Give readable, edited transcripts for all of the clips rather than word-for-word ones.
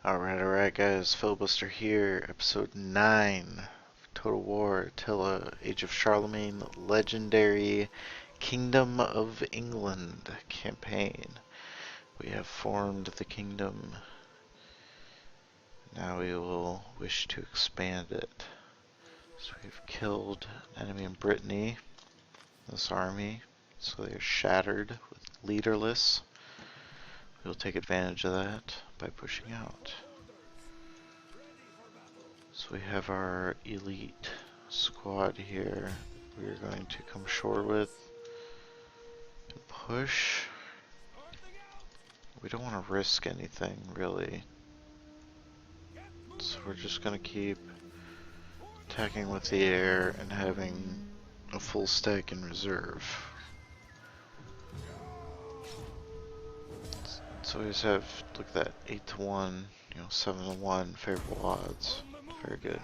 Alright guys, Filibuster here, episode 9 of Total War, Attila, Age of Charlemagne, Legendary Kingdom of England campaign. We have formed the kingdom. Now we will wish to expand it. So we've killed an enemy in Brittany, this army, so they are shattered, leaderless. We will take advantage of that by pushing out. So we have our elite squad here we are going to come shore with and push. We don't want to risk anything really, so we're just going to keep attacking with the air and having a full stack in reserve. So we just have, look at that, 8 to 1, 7 to 1 favorable odds. Very good.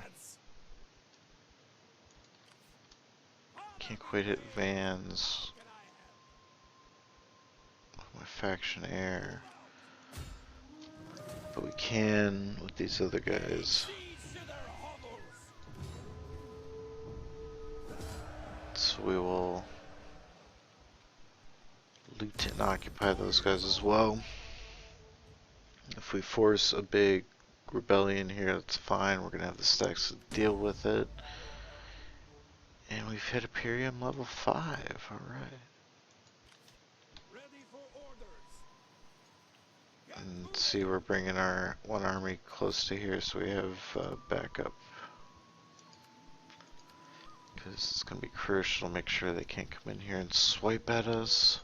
Can't quite hit Vans with my faction air, but we can with these other guys. So we will loot and occupy those guys as well. If we force a big rebellion here, that's fine. We're gonna have the stacks to deal with it. And we've hit Imperium level 5, alright. And see, we're bringing our one army close to here so we have backup. Because it's going to be crucial to make sure they can't come in here and swipe at us.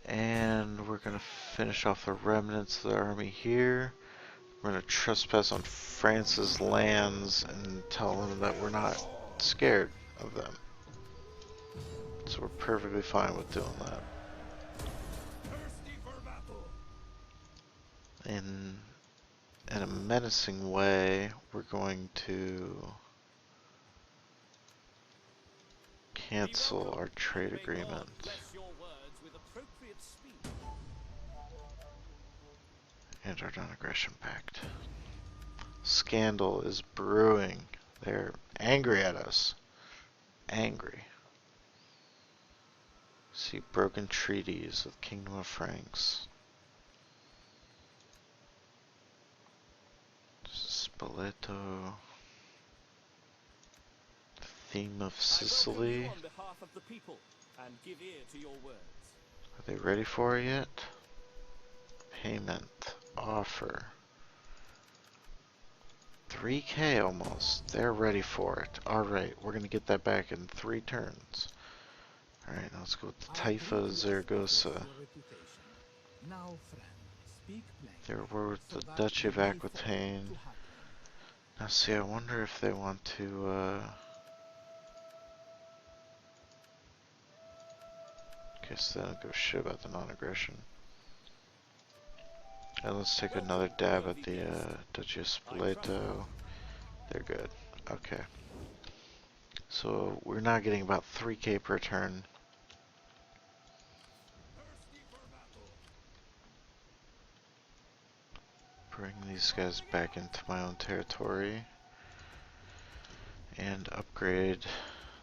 And we're going to finish off the remnants of the army here. We're going to trespass on France's lands and tell them that we're not scared of them. So we're perfectly fine with doing that. In a menacing way, we're going to cancel our trade agreement. And our non-aggression pact. Scandal is brewing. They're angry at us. Angry. See, broken treaties with Kingdom of Franks. Spoleto. Theme of Sicily. Are they ready for it yet? Payment. Offer. 3K almost. They're ready for it. Alright, we're going to get that back in 3 turns. Alright, now let's go with the Taifa Zaragoza. There were with the Duchy of Aquitaine. Now see, I wonder if they want to, guess they don't give a shit about the non-aggression. And let's take another dab at the Duchy of Spoleto. They're good. Okay. So we're now getting about 3K per turn. Bring these guys back into my own territory. And upgrade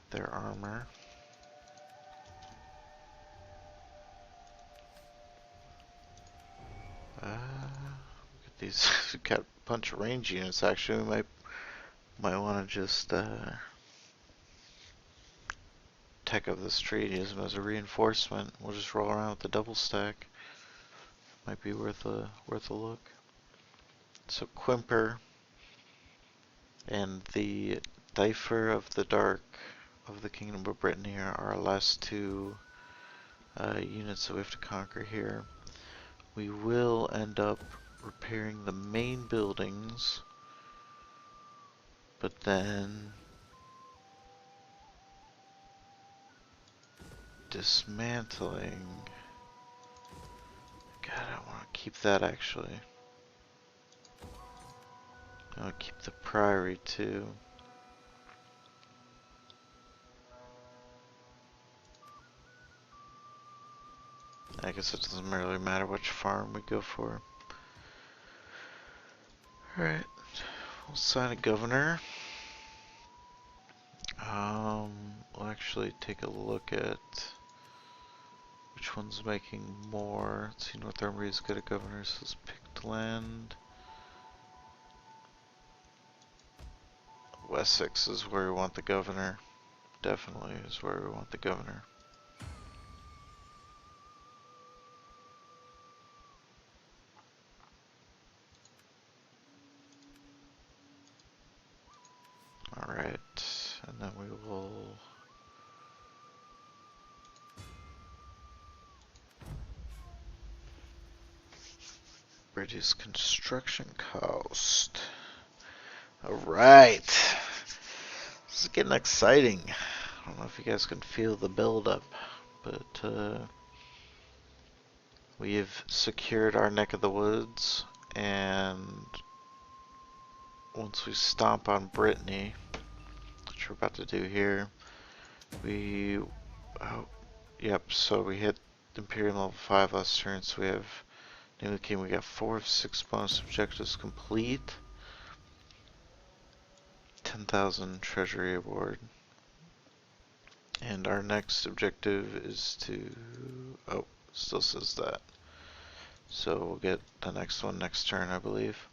their armor. Look at these. We've got a bunch of range units actually. We might want to just tech up this tree, use them as a reinforcement. We'll just roll around with the double stack. Might be worth a look. So Quimper and the Difer of the Dark of the Kingdom of Brittany are our last 2 units that we have to conquer here. We will end up repairing the main buildings, but then dismantling. God, I want to keep that actually. I'll keep the priory too. I guess it doesn't really matter which farm we go for. Alright, we'll sign a governor. We'll actually take a look at which one's making more. Let's see, Northumbria's got a governor, so let's pick land. Wessex is where we want the governor. Definitely is where we want the governor. Alright, and then we will reduce construction cost. Alright, this is getting exciting. I don't know if you guys can feel the build up, but we have secured our neck of the woods, and once we stomp on Brittany, which we're about to do here, we, oh, yep, so we hit Imperium level 5 last turn, so we have Name of the King, we got 4 of 6 bonus objectives complete. 10,000 treasury award. And our next objective is to, oh, still says that. So we'll get the next one next turn, I believe.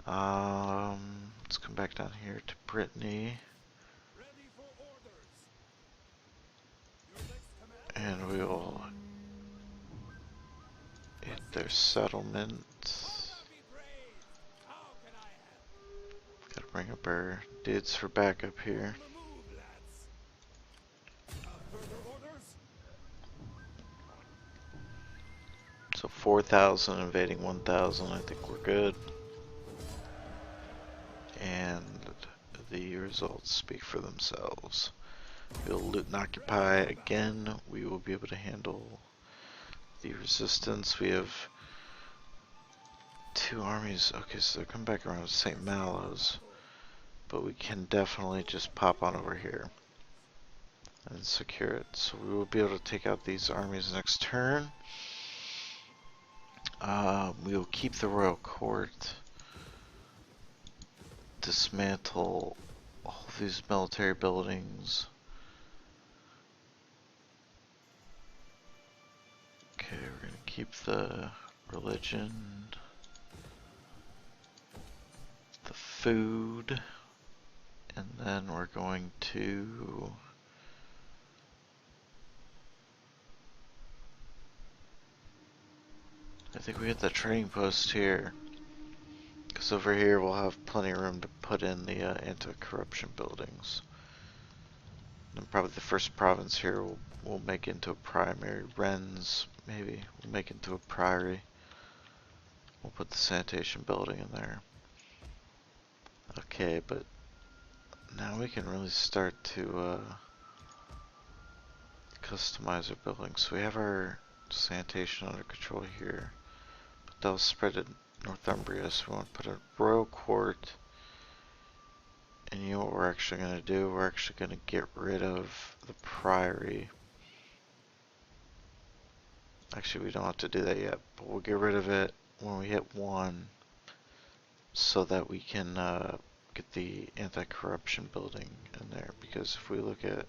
Let's come back down here to Brittany. And we will hit their settlement. Gotta bring up our dudes for backup here. So 4,000 invading 1,000, I think we're good. And the results speak for themselves. We'll loot and occupy again. We will be able to handle the resistance. We have 2 armies. Okay, so they're coming back around to St. Malo's. But we can definitely just pop on over here and secure it. So we will be able to take out these armies next turn. We will keep the royal court. Dismantle all these military buildings. Okay, we're gonna keep the religion, the food, and then we're going to I think we get the trading post here, because over here we'll have plenty of room to put in the anti-corruption buildings. And probably the first province here we'll make into a primary. Rennes, maybe, we'll make into a priory. We'll put the sanitation building in there. Okay, but now we can really start to customize our buildings. So we have our sanitation under control here, but that was spread in Northumbria, so we want to put a royal court. And you know what we're actually going to do? We're actually going to get rid of the priory. Actually, we don't have to do that yet, but we'll get rid of it when we hit 1, so that we can get the anti-corruption building in there. Because if we look at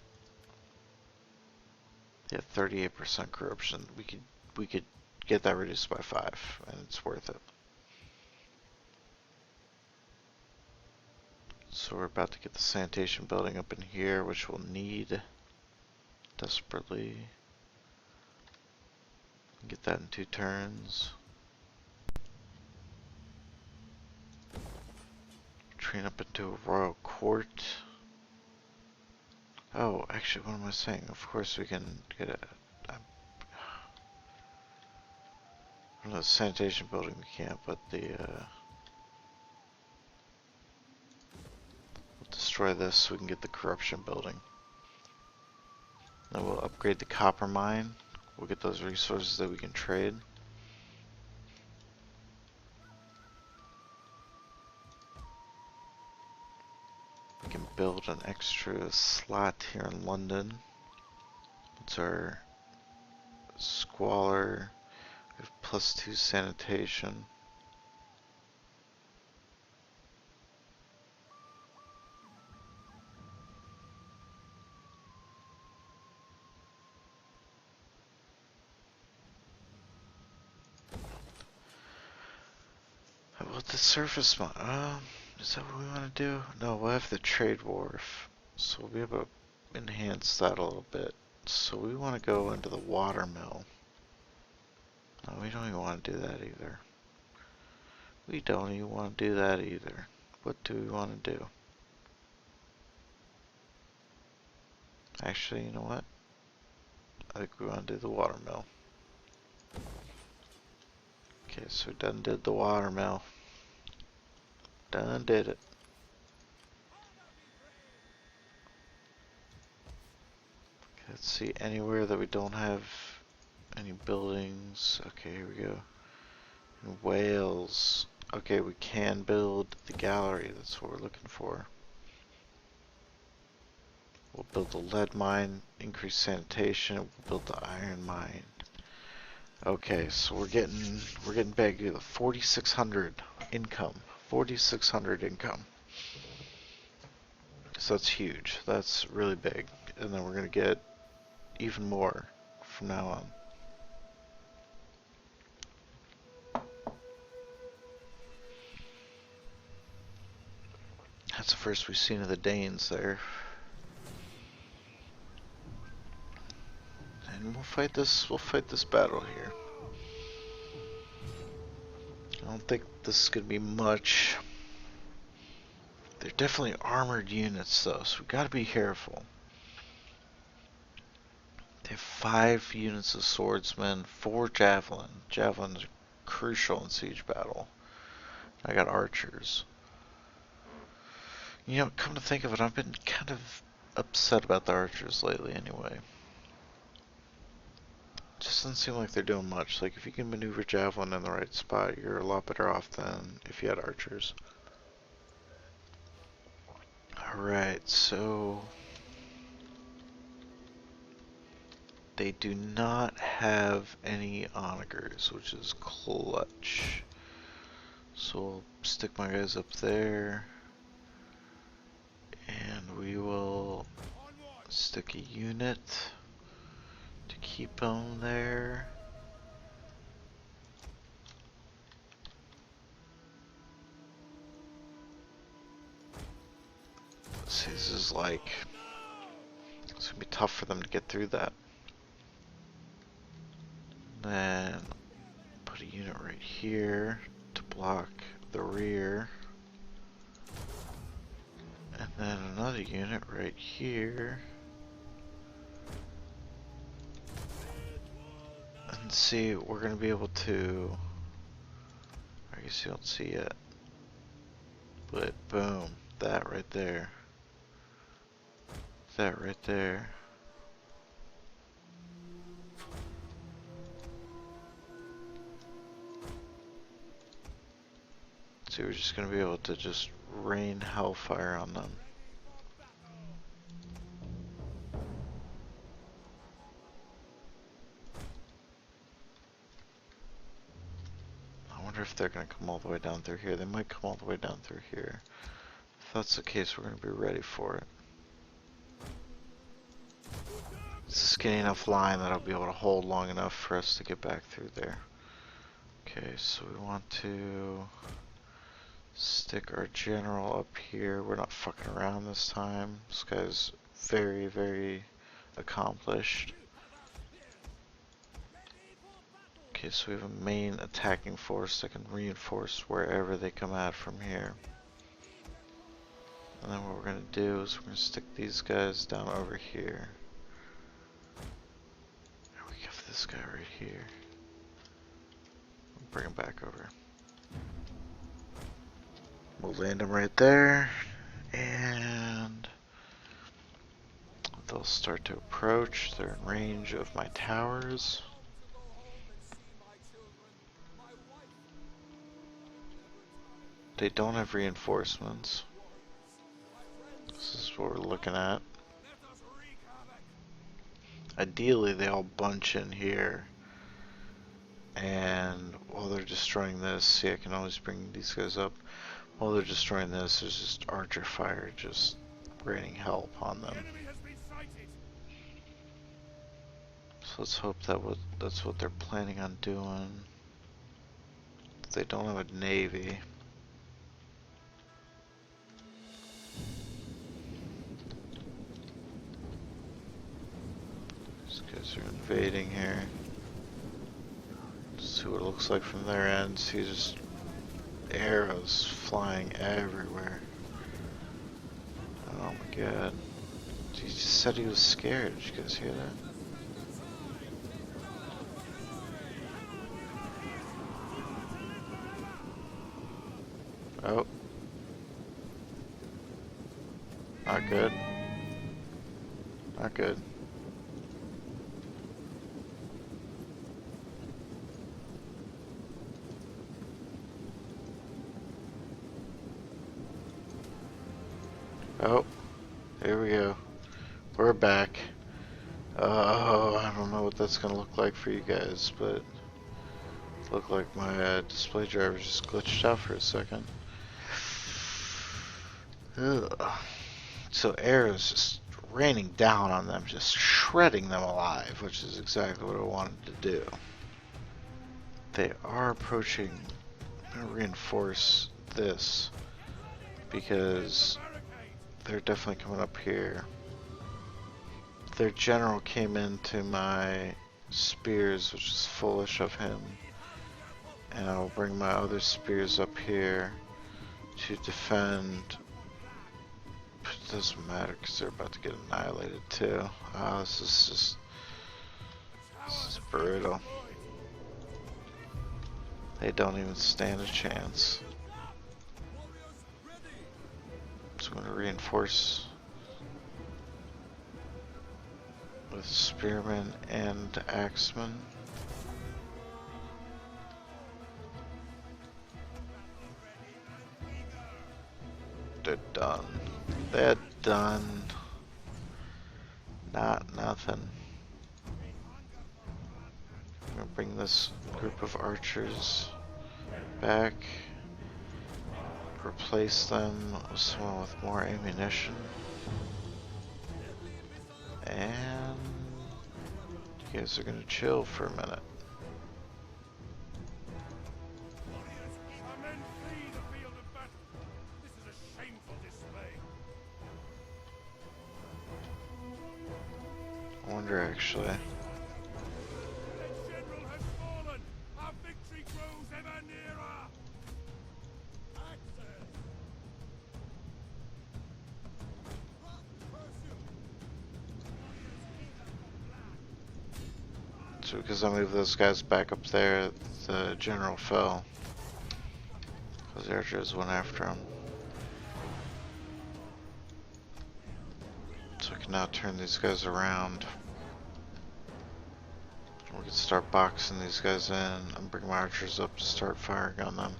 38% corruption, we could get that reduced by 5, and it's worth it. So we're about to get the sanitation building up in here, which we'll need desperately. Get that in 2 turns. Train up into a royal court. Oh, actually, what am I saying? Of course we can get a... the sanitation building we can't, but the... we'll destroy this so we can get the corruption building. Then we'll upgrade the copper mine. We'll get those resources that we can trade. We can build an extra slot here in London. It's our squalor. We have +2 sanitation. How about the surface mine? Is that what we want to do? No, we'll have the trade wharf. So we'll be able to enhance that a little bit. So we want to go into the water mill. No, we don't even want to do that either. We don't even want to do that either. What do we want to do? Actually, you know what? I think we want to do the water mill. Okay, so done did the water mill. Done did it. Okay, let's see, anywhere that we don't have any buildings. Okay, here we go. In Wales. Okay, we can build the gallery. That's what we're looking for. We'll build the lead mine, increase sanitation. We'll build the iron mine. Okay, so we're getting big. 4,600 income. 4,600 income. So that's huge. That's really big. And then we're gonna get even more from now on. That's the first we've seen of the Danes there. And we'll fight this battle here. I don't think this is gonna be much. They're definitely armored units though, so we gotta be careful. They have 5 units of swordsmen, 4 javelin. Javelins are crucial in siege battle. I got archers. You know, come to think of it, I've been kind of upset about the archers lately anyway. Just doesn't seem like they're doing much. Like, if you can maneuver javelin in the right spot, you're a lot better off than if you had archers. Alright, so they do not have any onagers, which is clutch. So I'll stick my guys up there. And we will stick a unit to keep them there. Let's see, this is like, it's gonna be tough for them to get through that. Then put a unit right here to block the rear. And then another unit right here. And see, we're gonna be able to, I guess you don't see it, but boom, that right there. That right there. So we're just gonna be able to just rain hellfire on them. I wonder if they're gonna come all the way down through here. They might come all the way down through here. If that's the case, we're gonna be ready for it. It's a skinny enough line that I'll be able to hold long enough for us to get back through there. Okay, so we want to stick our general up here. We're not fucking around this time. This guy's very, very accomplished. Okay, so we have a main attacking force that can reinforce wherever they come out from here. And then what we're going to do is we're going to stick these guys down over here. And we have this guy right here. Bring him back over. We'll land him right there. And they'll start to approach. They're in range of my towers. They don't have reinforcements. This is what we're looking at. Ideally, they all bunch in here. And while they're destroying this, see, I can always bring these guys up. While they're destroying this, there's just archer fire just raining hell upon them. So let's hope that that's what they're planning on doing. they don't have a navy. These guys are invading here. See what it looks like from their end. See just arrows flying everywhere. Oh my god. He just said he was scared. Did you guys hear that? Oh. Not good. Not good. Oh. Here we go. We're back. Oh, I don't know what that's gonna look like for you guys, but it looked like my display driver just glitched out for a second. Ugh. So arrows just raining down on them, just shredding them alive, which is exactly what I wanted to do. They are approaching. I'm gonna reinforce this because they're definitely coming up here. Their general came into my spears, which is foolish of him. And I'll bring my other spears up here to defend. But it doesn't matter because they're about to get annihilated too. Oh, this is brutal. They don't even stand a chance. So I'm going to reinforce with spearmen and axemen. They're done. They're done. Not nothing. I'm gonna bring this group of archers back. Replace them with someone with more ammunition. And you guys are gonna chill for a minute. I wonder actually. So because I moved those guys back up there, the general fell. Because the archers went after him. So I can now turn these guys around. We can start boxing these guys in and bring my archers up to start firing on them.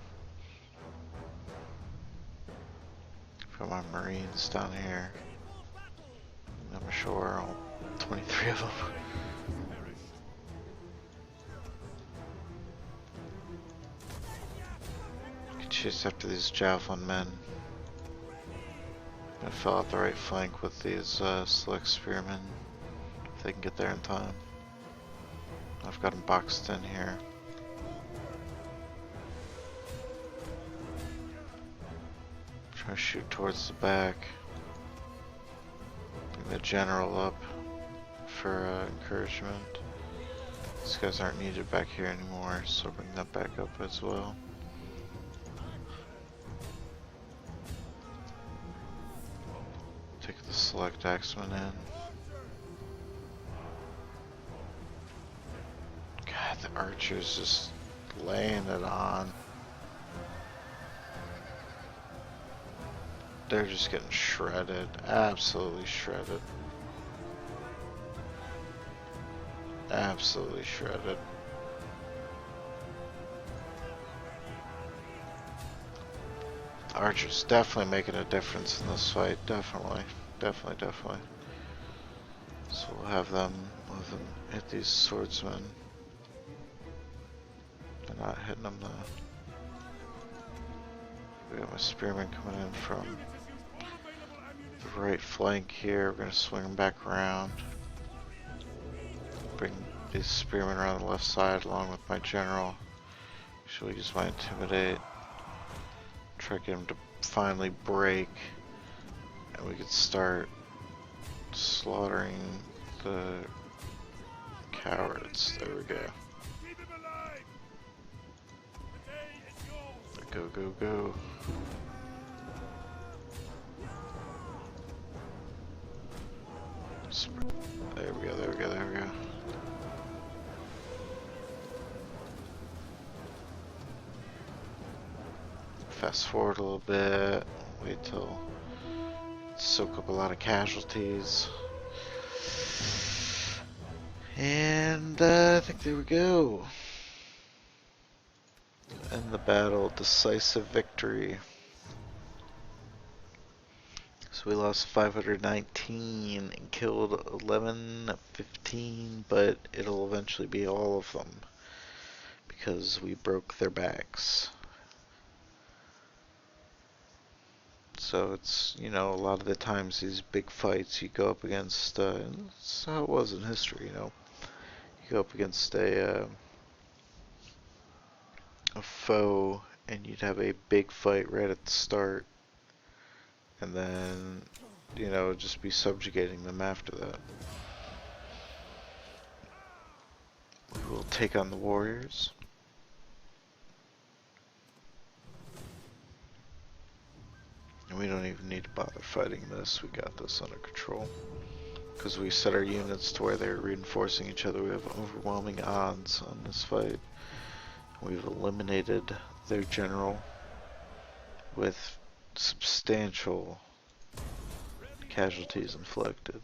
Got my marines down here. I'm sure all 23 of them. Chase after these javelin men. I'm gonna fill out the right flank with these select spearmen if they can get there in time. I've got them boxed in here. Try to shoot towards the back. Bring the general up for encouragement. These guys aren't needed back here anymore, so bring that back up as well. Take the select axemen in. God, the archers just laying it on. They're just getting shredded. Absolutely shredded. Absolutely shredded. Archers definitely making a difference in this fight. Definitely. Definitely. So we'll have them hit these swordsmen. They're not hitting them though. We got my spearmen coming in from the right flank here. We're going to swing them back around. Bring these spearmen around the left side along with my general. Should we use my intimidate? Try to get him to finally break, and we could start slaughtering the cowards. There we go. Go, go, go. There we go, there we go, there we go. Fast forward a little bit. Wait till soak up a lot of casualties. And I think there we go. End the battle, decisive victory. So we lost 519 and killed 1115, but it'll eventually be all of them because we broke their backs. So it's, you know, a lot of the times these big fights you go up against, that's how it was in history, you know. You go up against a foe and you'd have a big fight right at the start, and then, you know, just be subjugating them after that. We will take on the warriors. And we don't even need to bother fighting this. We got this under control. Because we set our units to where they're reinforcing each other. We have overwhelming odds on this fight. We've eliminated their general with substantial casualties inflicted.